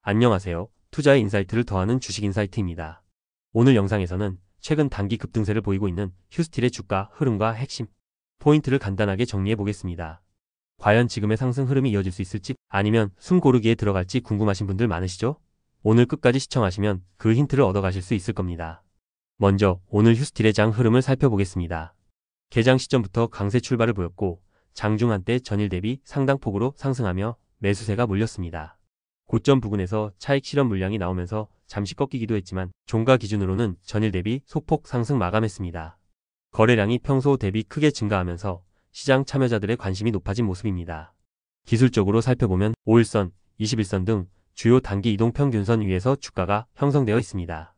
안녕하세요. 투자의 인사이트를 더하는 주식 인사이트입니다. 오늘 영상에서는 최근 단기 급등세를 보이고 있는 휴스틸의 주가 흐름과 핵심 포인트를 간단하게 정리해 보겠습니다. 과연 지금의 상승 흐름이 이어질 수 있을지 아니면 숨 고르기에 들어갈지 궁금하신 분들 많으시죠? 오늘 끝까지 시청하시면 그 힌트를 얻어가실 수 있을 겁니다. 먼저 오늘 휴스틸의 장 흐름을 살펴보겠습니다. 개장 시점부터 강세 출발을 보였고 장중 한때 전일 대비 상당폭으로 상승하며 매수세가 몰렸습니다. 고점 부근에서 차익 실현 물량이 나오면서 잠시 꺾이기도 했지만 종가 기준으로는 전일 대비 소폭 상승 마감했습니다. 거래량이 평소 대비 크게 증가하면서 시장 참여자들의 관심이 높아진 모습입니다. 기술적으로 살펴보면 5일선, 21선 등 주요 단기 이동평균선 위에서 주가가 형성되어 있습니다.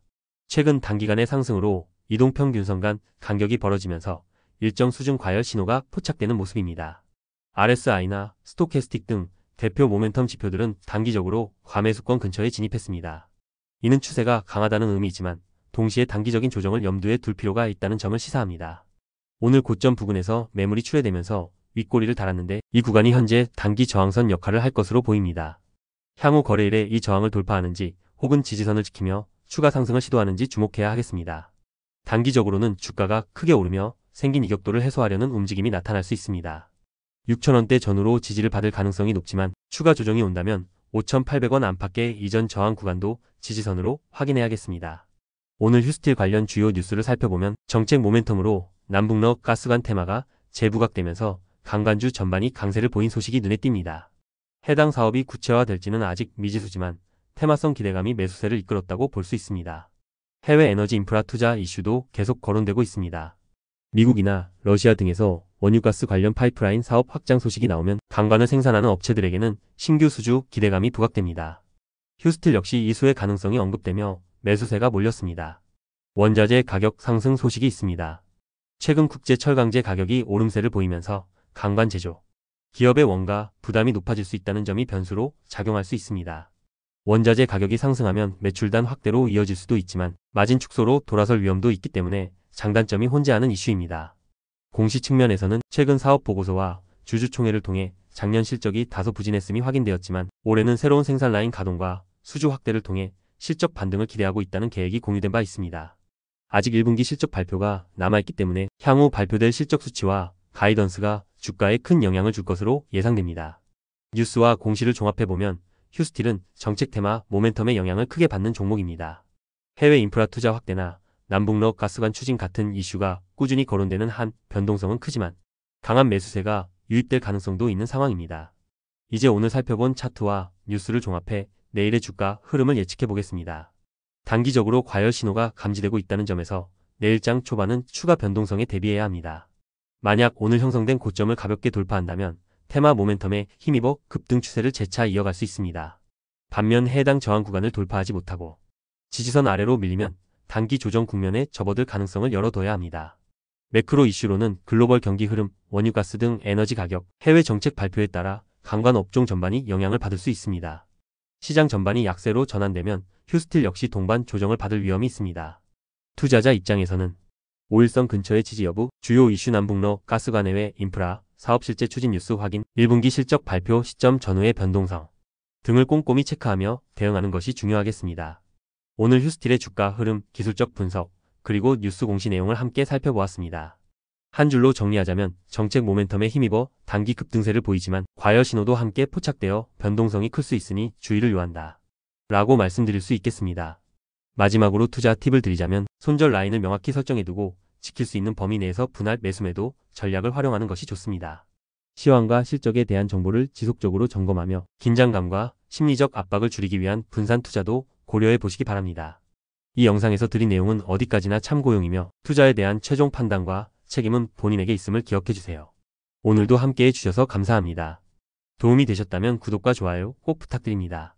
최근 단기간의 상승으로 이동평균선 간 간격이 벌어지면서 일정 수준 과열 신호가 포착되는 모습입니다. RSI나 스토캐스틱 등 대표 모멘텀 지표들은 단기적으로 과매수권 근처에 진입했습니다. 이는 추세가 강하다는 의미이지만 동시에 단기적인 조정을 염두에 둘 필요가 있다는 점을 시사합니다. 오늘 고점 부근에서 매물이 출회되면서 윗꼬리를 달았는데 이 구간이 현재 단기 저항선 역할을 할 것으로 보입니다. 향후 거래일에 이 저항을 돌파하는지 혹은 지지선을 지키며 추가 상승을 시도하는지 주목해야 하겠습니다. 단기적으로는 주가가 크게 오르며 생긴 이격도를 해소하려는 움직임이 나타날 수 있습니다. 6,000원대 전후로 지지를 받을 가능성이 높지만 추가 조정이 온다면 5,800원 안팎의 이전 저항 구간도 지지선으로 확인해야겠습니다. 오늘 휴스틸 관련 주요 뉴스를 살펴보면 정책 모멘텀으로 남북러 가스관 테마가 재부각되면서 강간주 전반이 강세를 보인 소식이 눈에 띕니다. 해당 사업이 구체화될지는 아직 미지수지만 테마성 기대감이 매수세를 이끌었다고 볼 수 있습니다. 해외 에너지 인프라 투자 이슈도 계속 거론되고 있습니다. 미국이나 러시아 등에서 원유가스 관련 파이프라인 사업 확장 소식이 나오면 강관을 생산하는 업체들에게는 신규 수주 기대감이 부각됩니다. 휴스틸 역시 이수의 가능성이 언급되며 매수세가 몰렸습니다. 원자재 가격 상승 소식이 있습니다. 최근 국제 철강제 가격이 오름세를 보이면서 강관 제조 기업의 원가 부담이 높아질 수 있다는 점이 변수로 작용할 수 있습니다. 원자재 가격이 상승하면 매출단 확대로 이어질 수도 있지만 마진 축소로 돌아설 위험도 있기 때문에 장단점이 혼재하는 이슈입니다. 공시 측면에서는 최근 사업 보고서와 주주총회를 통해 작년 실적이 다소 부진했음이 확인되었지만 올해는 새로운 생산 라인 가동과 수주 확대를 통해 실적 반등을 기대하고 있다는 계획이 공유된 바 있습니다. 아직 1분기 실적 발표가 남아있기 때문에 향후 발표될 실적 수치와 가이던스가 주가에 큰 영향을 줄 것으로 예상됩니다. 뉴스와 공시를 종합해보면 휴스틸은 정책 테마 모멘텀의 영향을 크게 받는 종목입니다. 해외 인프라 투자 확대나 남북러 가스관 추진 같은 이슈가 꾸준히 거론되는 한 변동성은 크지만 강한 매수세가 유입될 가능성도 있는 상황입니다. 이제 오늘 살펴본 차트와 뉴스를 종합해 내일의 주가 흐름을 예측해 보겠습니다. 단기적으로 과열 신호가 감지되고 있다는 점에서 내일장 초반은 추가 변동성에 대비해야 합니다. 만약 오늘 형성된 고점을 가볍게 돌파한다면 테마 모멘텀에 힘입어 급등 추세를 재차 이어갈 수 있습니다. 반면 해당 저항 구간을 돌파하지 못하고 지지선 아래로 밀리면 단기 조정 국면에 접어들 가능성을 열어둬야 합니다. 매크로 이슈로는 글로벌 경기 흐름, 원유가스 등 에너지 가격, 해외 정책 발표에 따라 강관 업종 전반이 영향을 받을 수 있습니다. 시장 전반이 약세로 전환되면 휴스틸 역시 동반 조정을 받을 위험이 있습니다. 투자자 입장에서는 5일선 근처의 지지 여부, 주요 이슈 남북러 가스관 해외 인프라, 사업 실제 추진 뉴스 확인, 1분기 실적 발표 시점 전후의 변동성 등을 꼼꼼히 체크하며 대응하는 것이 중요하겠습니다. 오늘 휴스틸의 주가 흐름, 기술적 분석, 그리고 뉴스 공시 내용을 함께 살펴보았습니다. 한 줄로 정리하자면 정책 모멘텀에 힘입어 단기 급등세를 보이지만 과열 신호도 함께 포착되어 변동성이 클 수 있으니 주의를 요한다. 라고 말씀드릴 수 있겠습니다. 마지막으로 투자 팁을 드리자면 손절 라인을 명확히 설정해두고 지킬 수 있는 범위 내에서 분할 매수매도 전략을 활용하는 것이 좋습니다. 시황과 실적에 대한 정보를 지속적으로 점검하며 긴장감과 심리적 압박을 줄이기 위한 분산 투자도 고려해 보시기 바랍니다. 이 영상에서 드린 내용은 어디까지나 참고용이며 투자에 대한 최종 판단과 책임은 본인에게 있음을 기억해 주세요. 오늘도 함께해 주셔서 감사합니다. 도움이 되셨다면 구독과 좋아요 꼭 부탁드립니다.